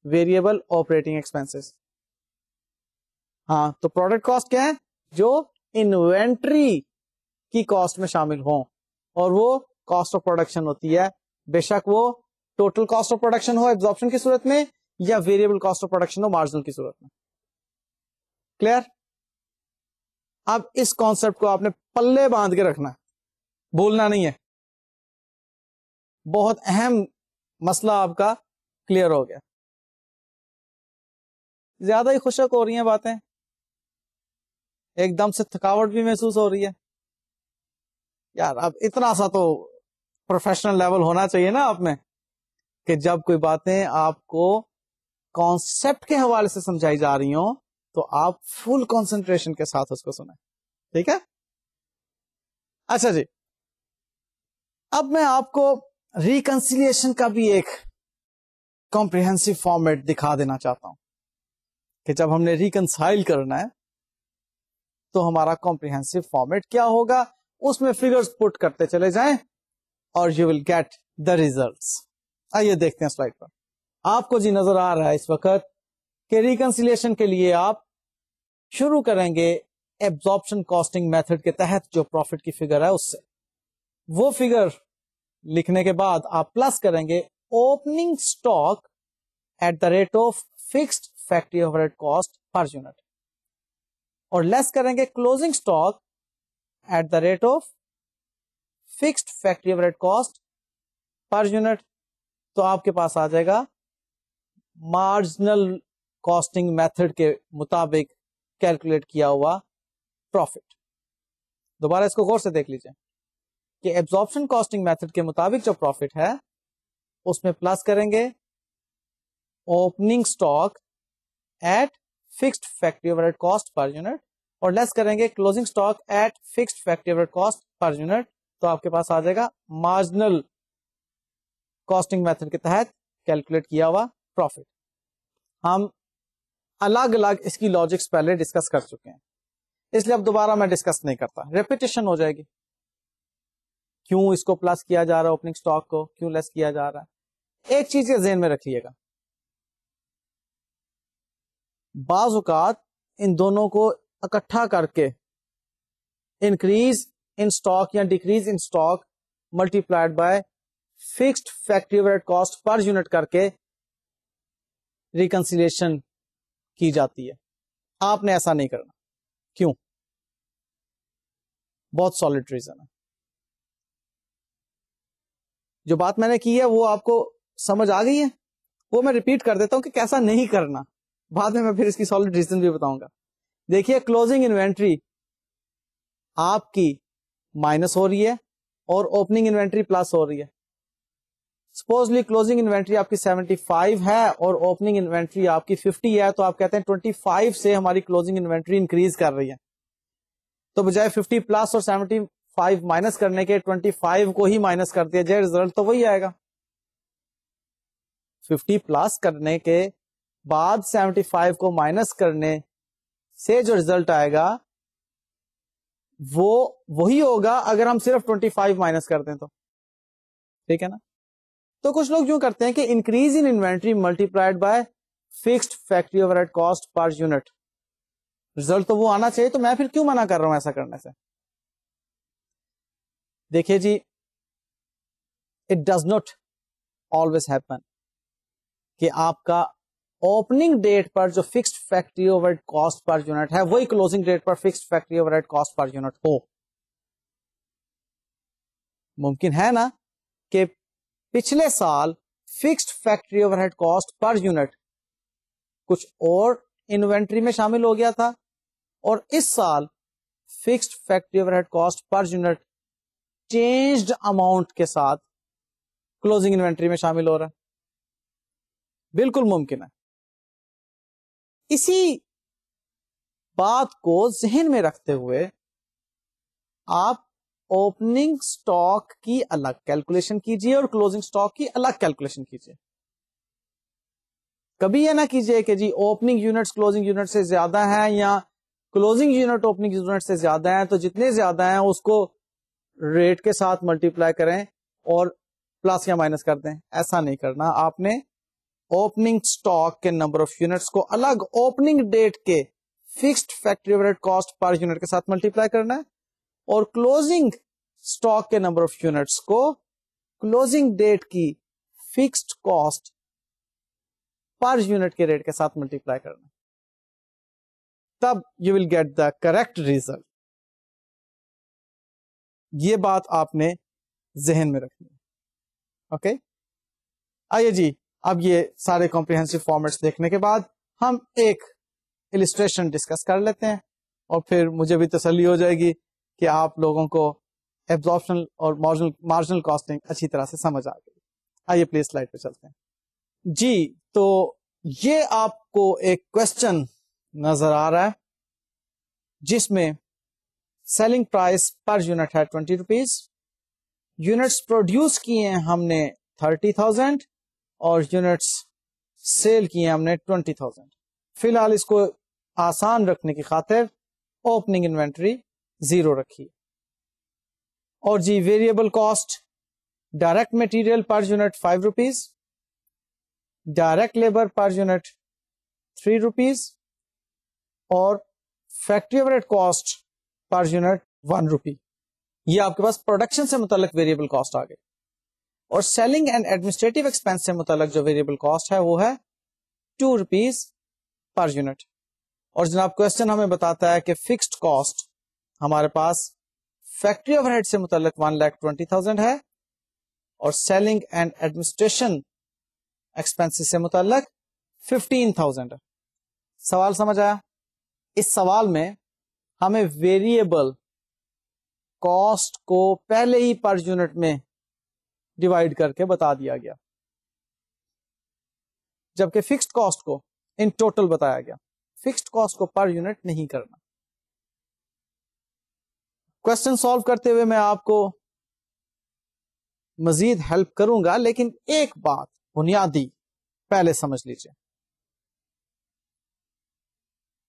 Variable operating expenses. ہاں, تو پروڈکٹ کاسٹ کیا ہے؟ جو انوینٹری کی کاسٹ میں شامل ہوں, اور وہ کاسٹ آف پروڈکشن ہوتی ہے, بے شک وہ total cost of production who absorption کی صورت میں یا variable cost of production who marginal کی صورت میں. کلیئر؟ اب اس کانسیپٹ کو آپ نے پلے باندھ کے رکھنا ہے, بولنا نہیں ہے. بہت اہم مسئلہ آپ کا کلیئر ہو گیا. زیادہ ہی خوشک ہو رہی ہیں باتیں, ایک دم سے تھکاوٹ بھی محسوس ہو رہی ہے. یار اب اتنا سا تو پروفیشنل لیول ہونا چاہیے نا آپ میں, کہ جب کوئی باتیں آپ کو کانسیپٹ کے حوالے سے سمجھائی جا رہی ہوں تو آپ فل کنسنٹریشن کے ساتھ اس کو سنیں. ٹھیک ہے؟ اچھا جی, اب میں آپ کو ریکنسیلیشن کا بھی ایک کمپریہنسو فارمیٹ دکھا دینا چاہتا ہوں کہ جب ہم نے ریکنسائل کرنا ہے تو ہمارا کمپریہنسو فارمیٹ کیا ہوگا. اس میں فگرز پٹ کرتے چلے جائیں اور you will get the results. آئیے دیکھتے ہیں سلائڈ پر. آپ کو جی نظر آ رہا ہے اس وقت کہ ریکنسیلیشن کے لیے آپ شروع کریں گے ایبزارپشن کاسٹنگ میتھڈ کے تحت جو پروفٹ کی فگر ہے اس سے. وہ فگر لکھنے کے بعد آپ پلس کریں گے opening stock at the rate of fixed factory overhead cost per unit, اور لیس کریں گے closing stock at the rate of fixed factory overhead cost per unit. تو آپ کے پاس آ جائے گا مارجنل کاسٹنگ میتھڈ کے مطابق کیلکولیٹ کیا ہوا پروفٹ. دوبارہ اس کو غور سے دیکھ لیجیے کہ ایبزارپشن کاسٹنگ میتھڈ کے مطابق جو پروفٹ ہے اس میں پلس کریں گے opening stock at fixed factory overhead cost per unit, اور لیس کریں گے closing stock at fixed factory overhead cost per unit. تو آپ کے پاس آ جائے گا مارجنل کاسٹنگ میتھڈ کے تحت کیلکولیٹ کیا ہوا پروفٹ. ہم الگ الگ اس کی لاجکس پہلے ڈسکس کر چکے ہیں, اس لیے اب دوبارہ میں ڈسکس نہیں کرتا, ریپیٹیشن ہو جائے گی. کیوں اس کو پلس کیا جا رہا ہے اوپننگ اسٹاک کو, کیوں لیس کیا جا رہا ہے. ایک چیز یہ ذہن میں رکھیے گا, بعض اوقات ان دونوں کو اکٹھا کر کے انکریز ان اسٹاک یا decrease in stock multiplied by fixed factory overhead cost per unit کر کے ریکنسیلیشن کی جاتی ہے. آپ نے ایسا نہیں کرنا. کیوں؟ بہت سالڈ ریزن ہے. جو بات میں نے کی ہے وہ آپ کو سمجھ آ گئی ہے. وہ میں ریپیٹ کر دیتا ہوں کہ کیسا نہیں کرنا, بعد میں پھر اس کی سالڈ ریزن بھی بتاؤں گا. دیکھیے کلوزنگ انوینٹری آپ کی مائنس ہو رہی ہے اور اوپننگ انوینٹری پلس ہو رہی ہے. سپوزلی کلوزنگ انوینٹری آپ کی 75 ہے اور اوپننگ انوینٹری آپ کی 50 ہے, تو آپ کہتے ہیں 25 سے ہماری کلوزنگ انوینٹری انکریز کر رہی ہے. تو بجائے 50 پلس اور 75 مائنس کرنے کے 25 کو ہی مائنس کر دیا جائے, ریزلٹ تو وہی آئے گا. 50 پلس کرنے کے بعد 75 کو مائنس کرنے سے جو ریزلٹ آئے گا وہ وہی ہوگا اگر ہم صرف 25 مائنس کر دیں تو. ٹھیک ہے نا. تو کچھ لوگ یوں کرتے ہیں کہ increase in inventory multiplied by fixed factory overhead cost per unit, result تو وہ آنا چاہیے, تو میں پھر کیوں منع کر رہا ہوں ایسا کرنے سے. دیکھیے جی, it does not always happen کہ آپ کا اوپننگ ڈیٹ پر جو fixed factory overhead cost per unit ہے وہی کلوزنگ ڈیٹ پر fixed factory overhead cost per unit ہو. ممکن ہے نا کہ پچھلے سال fixed factory overhead cost per unit کچھ اور انوینٹری میں شامل ہو گیا تھا اور اس سال fixed factory overhead cost per unit changed amount کے ساتھ کلوزنگ انوینٹری میں شامل ہو رہا ہے. بالکل ممکن ہے. اسی بات کو ذہن میں رکھتے ہوئے آپ اوپننگ سٹاک کی الگ کیلکولیشن کیجئے اور کلوزنگ سٹاک کی الگ کیلکولیشن کیجئے. کبھی یہ نہ کیجئے کہ جی اوپننگ یونٹس کلوزنگ یونٹ سے زیادہ ہیں یا کلوزنگ یونٹ اوپننگ یونٹ سے زیادہ ہیں, تو جتنے زیادہ ہیں اس کو ریٹ کے ساتھ ملٹی پلائی کریں اور پلس یا مائنس کر دیں. ایسا نہیں کرنا. آپ نے اوپننگ سٹاک کے نمبر آف یونٹس کو الگ اوپننگ ڈیٹ کے fixed factory overhead cost per unit کے ساتھ ملٹی پلائی کرنا ہے اور کلوزنگ سٹاک کے نمبر آف یونٹس کو کلوزنگ ڈیٹ کی فکسڈ کاسٹ پر یونٹ کے ریٹ کے ساتھ ملٹی پلائی کرنا. تب you will get the correct result. یہ بات آپ نے ذہن میں رکھنی ہے. اوکے, آئیے جی, اب یہ سارے کمپریہنسو فارمیٹس دیکھنے کے بعد ہم ایک السٹریشن ڈسکس کر لیتے ہیں اور پھر مجھے بھی تسلی ہو جائے گی کہ آپ لوگوں کو ایبزارپشن اور مارجنل کاسٹنگ اچھی طرح سے سمجھ آ گئی. آئیے پلیز سلائڈ پہ چلتے ہیں. جی, تو یہ آپ کو ایک کوشچن نظر آ رہا ہے جس میں سیلنگ پرائس پر یونٹ ہے 20 روپیز, یونٹس پروڈیوس کیے ہیں ہم نے 30,000 اور یونٹس سیل کیے ہم نے 20,000. فی الحال اس کو آسان رکھنے کی خاطر اوپننگ انوینٹری 0 رکھی. اور جی variable cost direct material per unit 5 rupees, direct labour per unit 3 rupees اور factory overhead cost per unit 1 rupee. یہ آپ کے پاس پروڈکشن سے متعلق ویریبل کاسٹ آ گئی. اور سیلنگ اینڈ ایڈمنسٹریٹو ایکسپینس سے متعلق جو ویریبل کاسٹ ہے وہ ہے 2 روپیز پر یونٹ. اور جناب کوشچن ہمیں بتاتا ہے کہ فکسڈ کاسٹ ہمارے پاس فیکٹری اوور ہیڈ سے متعلق 1,20,000 ہے اور سیلنگ اینڈ ایڈمنسٹریشن ایکسپینس سے متعلق 15,000 ہے. سوال سمجھ آیا؟ اس سوال میں ہمیں ویریبل کاسٹ کو پہلے ہی پر یونٹ میں ڈیوائڈ کر کے بتا دیا گیا, جبکہ فکسڈ کاسٹ کو ان ٹوٹل بتایا گیا. فکسڈ کاسٹ کو پر یونٹ نہیں کرنا. کوشچن سالو کرتے ہوئے میں آپ کو مزید ہیلپ کروں گا, لیکن ایک بات بنیادی پہلے سمجھ لیجیے.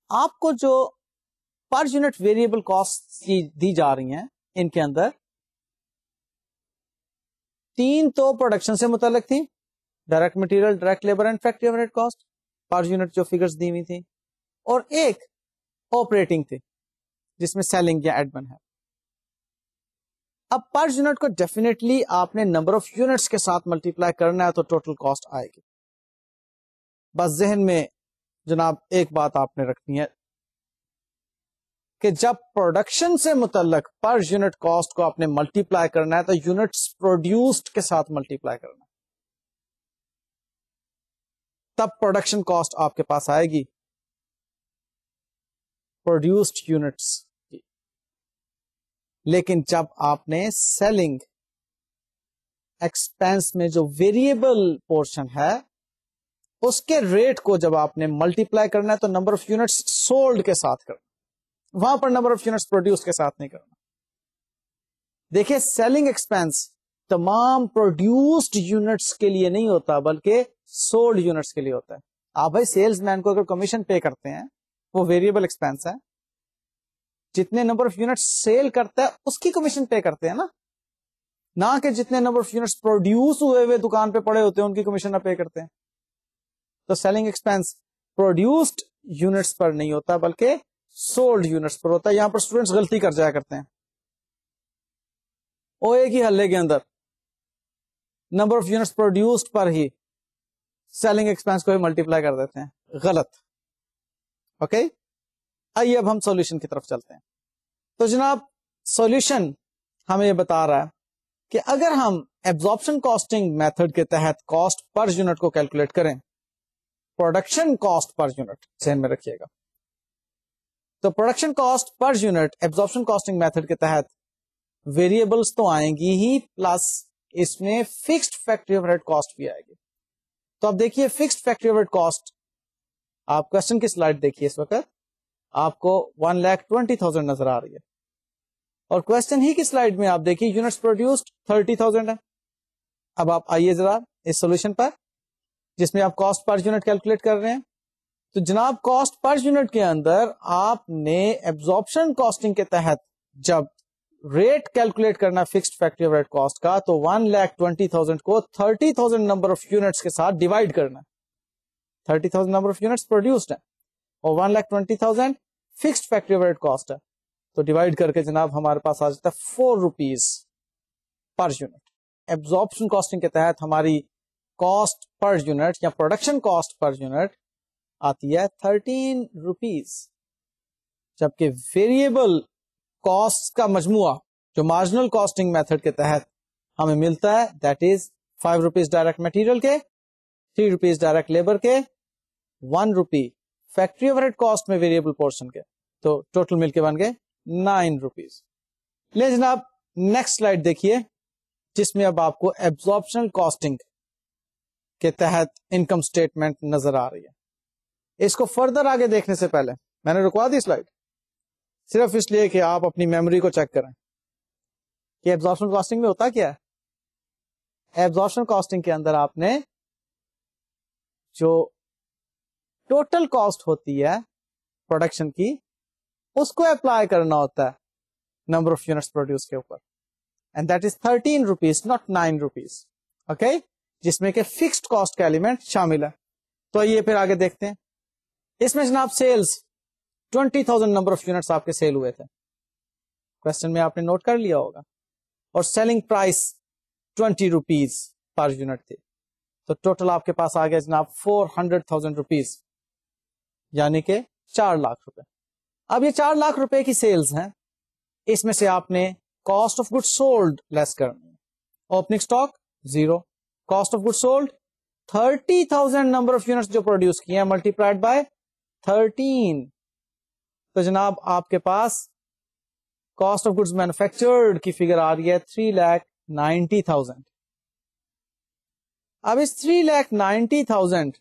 آپ کو جو پر یونٹ ویریبل کاسٹ دی جا رہی ہیں ان کے اندر 3 تو پروڈکشن سے متعلق تھی, direct material, direct labour and factory overhead cost per unit جو فگرز دی ہوئی تھی, اور ایک آپریٹنگ تھی جس میں سیلنگ یا ایڈمن ہے. اب پر یونٹ کو ڈیفینیٹلی آپ نے نمبر آف یونٹس کے ساتھ ملٹیپلائی کرنا ہے تو ٹوٹل کاسٹ آئے گی. بس ذہن میں جناب ایک بات آپ نے رکھنی ہے کہ جب پروڈکشن سے متعلق پر یونٹ کاسٹ کو آپ نے ملٹیپلائی کرنا ہے تو یونٹس پروڈیوسڈ کے ساتھ ملٹیپلائی کرنا ہے, تب پروڈکشن کاسٹ آپ کے پاس آئے گی پروڈیوسڈ یونٹس کی. لیکن جب آپ نے سیلنگ ایکسپینس میں جو ویریبل پورشن ہے اس کے ریٹ کو جب آپ نے ملٹیپلائی کرنا ہے تو نمبر آف یونٹس سولڈ کے ساتھ کرنا, وہاں پر نمبر آف یونٹس پروڈیوس کے ساتھ نہیں کرنا. دیکھیے سیلنگ ایکسپینس تمام پروڈیوسڈ یونٹس کے لیے نہیں ہوتا بلکہ سولڈ یونٹس کے لیے ہوتا ہے. آپ بھائی سیلز مین کو اگر کمیشن پے کرتے ہیں وہ ویریبل ایکسپینس ہے, جتنے نمبر آف یونٹس سیل کرتا ہے اس کی کمیشن پے کرتے ہیں نا, نہ کہ جتنے نمبر آف یونٹس پروڈیوس ہوئے دکان پہ پڑے ہوتے ہیں ان کی کمیشن نہ پے کرتے ہیں. تو سیلنگ ایکسپینس پروڈیوسڈ یونٹس پر نہیں ہوتا بلکہ سولڈ یونٹس پر ہوتا ہے. یہاں پر اسٹوڈینٹس غلطی کر جایا کرتے ہیں, او ایک ہی حلے کے اندر نمبر آف یونٹس پروڈیوسڈ پر ہی سیلنگ ایکسپینس کو بھی ملٹیپلائی کر دیتے ہیں, غلط. اوکے آئیے اب ہم سولوشن کی طرف چلتے ہیں. تو جناب سولوشن ہمیں یہ بتا رہا ہے کہ اگر ہم ایبزارپشن کاسٹنگ میتھڈ کے تحت کاسٹ پر یونٹ کو کیلکولیٹ کریں, پروڈکشن کاسٹ پر یونٹ ذہن میں رکھیے گا, تو production cost per unit absorption costing method کے تحت ویریبلس تو آئیں گی ہی پلس اس میں fixed factory overhead cost بھی آئے گی. تو اب دیکھیے fixed factory overhead cost, آپ کوشچن کی سلائڈ دیکھیے, اس وقت آپ کو 1,20,000 نظر آ رہی ہے اور کوشچن ہی کی سلائڈ میں آپ دیکھیے یونٹس پروڈیوسڈ 30,000 ہے. اب آپ آئیے ذرا اس سولوشن پر جس میں آپ کاسٹ پر یونٹ کیلکولیٹ کر رہے ہیں. تو جناب کاسٹ پر یونٹ کے اندر آپ نے ایبزارپشن کاسٹنگ کے تحت جب ریٹ کیلکولیٹ کرنا fixed factory overhead cost کا تو 1,20,000 کو 30,000 نمبر آف یونٹس کے ساتھ ڈیوائڈ کرنا. 30,000 نمبر آف یونٹس پروڈیوسڈ ہے اور 1,20,000 fixed factory overhead cost ہے, تو ڈیوائڈ کر کے جناب ہمارے پاس آ جاتا ہے 4 rupees per unit. Absorption costing کے تحت ہماری کاسٹ پر یونٹ یا پروڈکشن کاسٹ پر یونٹ آتی ہے 13 روپیز, جبکہ ویریبل کاسٹ کا مجموعہ جو مارجنل کاسٹنگ میتھڈ کے تحت ہمیں ملتا ہے that is 5 rupees direct material کے, 3 روپیز ڈائریکٹ لیبر کے, 1 روپی فیکٹری اوور ہیڈ کاسٹ میں ویریبل پورشن کے, تو ٹوٹل مل کے بن گئے 9 روپیز. لے جناب نیکسٹ سلائڈ دیکھیے جس میں اب آپ کو ایبزارپشن کاسٹنگ کے تحت انکم اسٹیٹمنٹ نظر آ رہی ہے. اس کو فردر آگے دیکھنے سے پہلے میں نے رکوا دی سلائڈ صرف اس لیے کہ آپ اپنی میموری کو چیک کریں کہ ایبزارپشن کاسٹنگ میں ہوتا کیا ہے. ایبزارپشن کاسٹنگ کے اندر آپ نے جو ٹوٹل کاسٹ ہوتی ہے پروڈکشن کی اس کو اپلائی کرنا ہوتا ہے نمبر آف یونٹس پروڈیوس کے اوپر, and that is 13 rupees not 9 rupees. Okay, جس میں کہ فکسڈ کاسٹ کا ایلیمنٹ شامل ہے. تو یہ پھر آگے دیکھتے ہیں. اس میں جناب سیلز 20,000 نمبر آف یونٹس آپ کے سیل ہوئے تھے, کوشچن میں آپ نے نوٹ کر لیا ہوگا, اور selling price 20 rupees per unit تھی. تو ٹوٹل آپ کے پاس آ گیا جناب 400,000 روپیز, یعنی کہ 4 لاکھ روپے. اب یہ 4 لاکھ روپے کی سیلز ہیں, اس میں سے آپ نے کاسٹ آف گڈ سولڈ لیس کرنی ہے. Opening stock 0, cost of good sold 30,000 number of units جو پروڈیوس کیے ہیں ملٹی پلائڈ بائی 13. تو جناب آپ کے پاس کاسٹ آف گڈز مینوفیکچرڈ کی فگر آ رہی ہے 3,90,000. اب اس 3,90,000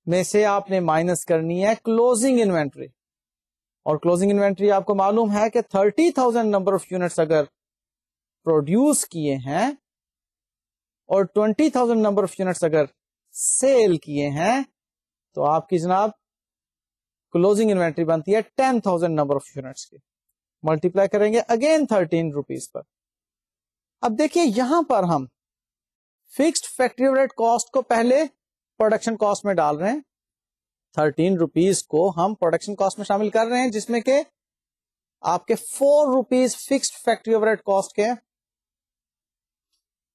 میں سے آپ نے مائنس کرنی ہے کلوزنگ انوینٹری, اور کلوزنگ انوینٹری آپ کو معلوم ہے کہ 30,000 نمبر آف یونٹس اگر پروڈیوس کیے ہیں اور 20,000 نمبر آف یونٹس اگر سیل کیے ہیں تو آپ کی جناب کلوزنگ انوینٹری بنتی ہے 10,000 نمبر آف یونٹس کی. ملٹیپلائی کریں گے اگین 13 روپیز پر. اب دیکھیے یہاں پر ہم fixed factory overhead cost کو پہلے پروڈکشن کاسٹ میں ڈال رہے ہیں, 13 روپیز کو ہم پروڈکشن کاسٹ میں شامل کر رہے ہیں, جس میں کہ آپ کے 4 rupees fixed factory overhead cost کے,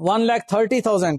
1,30,000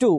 2।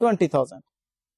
20,000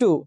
2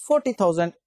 40,000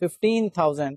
15,000,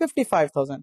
55,000।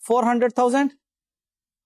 400,000।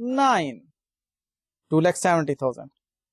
9, 2,70,000,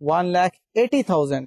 1,80,000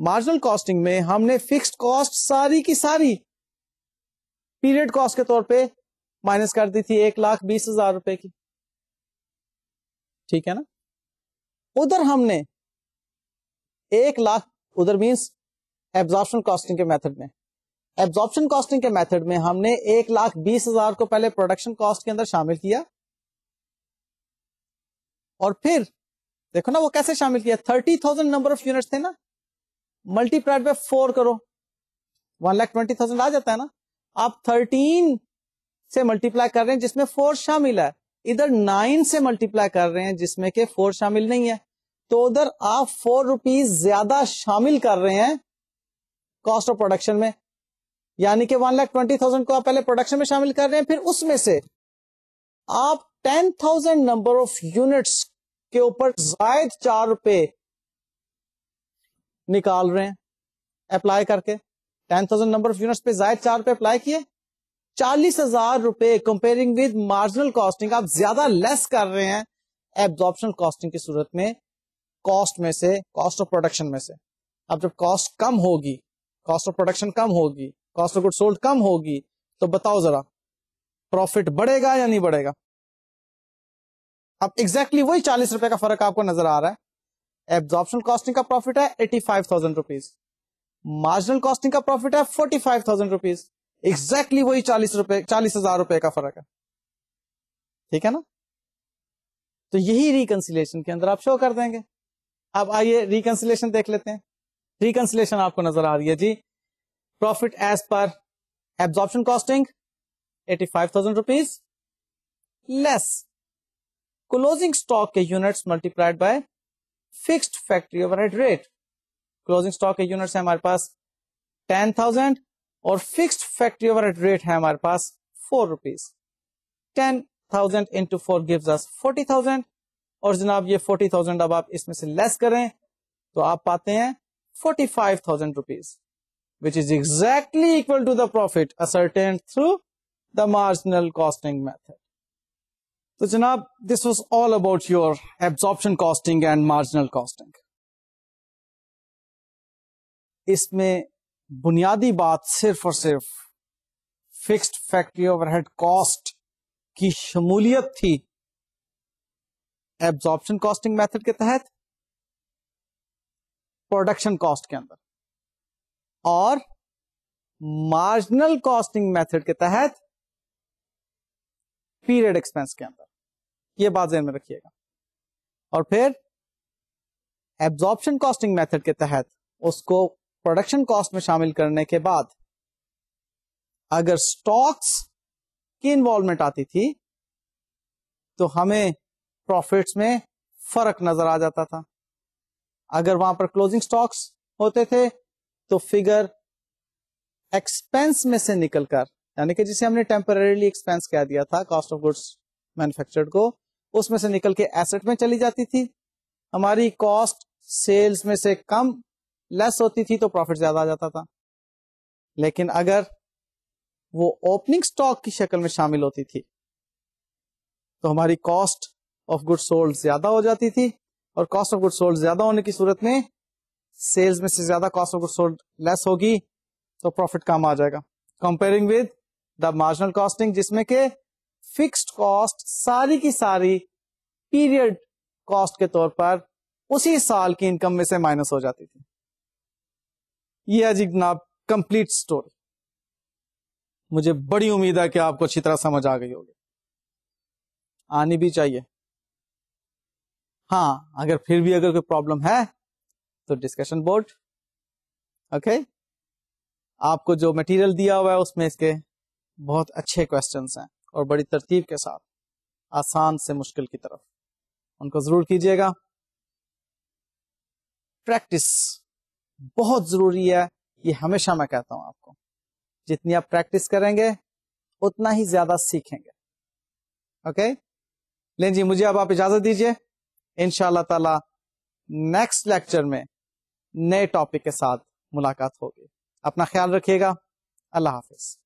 مارجنل کاسٹنگ میں ہم نے فکسڈ کاسٹ ساری کی ساری پیریڈ کاسٹ کے طور پہ مائنس کر دی تھی 1,20,000 روپے کی. ٹھیک ہے نا. ادھر ہم نے 1,00,000 ادھر مینس ایبزارپشن کاسٹنگ کے میتھڈ میں, ایبزارپشن کاسٹنگ کے میتھڈ میں ہم نے 1,20,000 کو پہلے پروڈکشن کاسٹ کے اندر شامل کیا, اور پھر دیکھو نا وہ کیسے شامل کیا, 30,000 نمبر آف یونٹس تھے نا, ملٹی پلائڈ بائی 4 کرو, 1,20,000 آ جاتا ہے نا. آپ 13 سے ملٹی پلائی کر رہے ہیں جس میں 4 شامل ہے, ادھر 9 سے ملٹی پلائی کر رہے ہیں جس میں کہ 4 شامل نہیں ہے, تو ادھر آپ 4 روپیز زیادہ شامل کر رہے ہیں کاسٹ آف پروڈکشن میں, یعنی کہ 1,20,000 کو آپ پہلے پروڈکشن میں شامل کر رہے ہیں, پھر اس میں سے آپ 10,000 نمبر آف یونٹس کے اوپر زائد 4 روپے نکال رہے ہیں اپلائی کر کے. 10,000 نمبر آف یونٹس پہ زائد 4 روپے اپلائی کیے, 40,000 روپے کمپیئرنگ ود مارجنل کاسٹنگ آپ زیادہ لیس کر رہے ہیں ایبزارپشن کاسٹنگ کی صورت میں, کاسٹ میں سے, کاسٹ آف پروڈکشن میں سے. اب جب کاسٹ کم ہوگی, کاسٹ آف پروڈکشن کم ہوگی, کاسٹ آف گڈ سولڈ کم ہوگی, تو بتاؤ ذرا پروفٹ بڑھے گا یا نہیں بڑھے گا؟ اب ایگزیکٹلی وہی 40 روپے کا فرق آپ کو نظر آ رہا ہے. ایبزارپشن کاسٹنگ کا پروفٹ ہے 85,000 روپیز, مارجنل کاسٹنگ کا پروفٹ ہے 45,000 روپیز, ایگزیکٹلی وہی 40,000 روپے کا فرق ہے. ٹھیک ہے نا. تو یہی ریکنسیلیشن کے اندر آپ شو کر دیں گے. اب آئیے ریکنسیلیشن دیکھ لیتے ہیں. ریکنسیلیشن آپ کو نظر آ رہی ہے جی, profit as per absorption costing 85,000 rupees less closing stock کے units multiplied by fixed factory overhead rate. Closing stock کے یونٹس ہیں ہمارے پاس 10,000 اور fixed factory overhead rate ہے ہمارے پاس 4 روپیز. 10,000 انٹو 4 gives us 40,000, اور جناب یہ 40,000 اب آپ اس میں سے لیس کریں تو آپ پاتے ہیں 45,000 rupees, which is exactly equal to the profit ascertained through the marginal costing method. تو جناب this was all about your absorption costing and marginal costing. اس میں بنیادی بات صرف اور صرف fixed factory overhead cost کی شمولیت تھی ایبزارپشن کاسٹنگ میتھڈ کے تحت پروڈکشن کاسٹ کے اندر, اور مارجنل کاسٹنگ میتھڈ کے تحت پیریڈ ایکسپینس کے اندر. یہ بات ذہن میں رکھیے گا. اور پھر ایبزارپشن کاسٹنگ میتھڈ کے تحت اس کو پروڈکشن کاسٹ میں شامل کرنے کے بعد اگر سٹاکس کی انوالومنٹ آتی تھی تو ہمیں پروفٹس میں فرق نظر آ جاتا تھا. اگر وہاں پر کلوزنگ سٹاکس ہوتے تھے تو فگر ایکسپینس میں سے نکل کر, یعنی کہ جسے ہم نے ٹیمپرریلی ایکسپینس کہہ دیا تھا کاسٹ آف گڈس مینوفیکچرڈ کو, اس میں سے نکل کے ایسٹ میں چلی جاتی تھی. ہماری کاسٹ سیلز میں سے کم لیس ہوتی تھی تو پروفٹ زیادہ آ جاتا تھا. لیکن اگر وہ اوپننگ سٹاک کی شکل میں شامل ہوتی تھی تو ہماری کاسٹ آف گڈ سولڈ زیادہ ہو جاتی تھی, اور کاسٹ آف گڈ سولڈ زیادہ ہونے کی صورت میں سیلز میں سے زیادہ cost of good sold less ہوگی تو پروفٹ کم آ جائے گا, comparing with the marginal costing جس میں کہ فکسڈ کاسٹ ساری کی ساری پیریڈ کاسٹ کے طور پر اسی سال کی انکم میں سے مائنس ہو جاتی تھی. یہ ہے جی جناب کمپلیٹ اسٹوری. مجھے بڑی امید ہے کہ آپ کو اچھی طرح سمجھ آ گئی ہوگی, آنی بھی چاہیے. ہاں اگر پھر بھی اگر کوئی پرابلم ہے تو ڈسکشن بورڈ, اوکے, آپ کو جو مٹیریل دیا ہوا ہے اس میں اس کے بہت اچھے کوسچنس ہیں اور بڑی ترتیب کے ساتھ آسان سے مشکل کی طرف, ان کو ضرور کیجیے گا. پریکٹس بہت ضروری ہے, یہ ہمیشہ میں کہتا ہوں آپ کو, جتنی آپ پریکٹس کریں گے اتنا ہی زیادہ سیکھیں گے. اوکے لیں جی, مجھے اب آپ اجازت دیجیے, انشاءاللہ تعالی نیکسٹ لیکچر میں نئے ٹاپک کے ساتھ ملاقات ہوگی. اپنا خیال رکھیے گا. اللہ حافظ.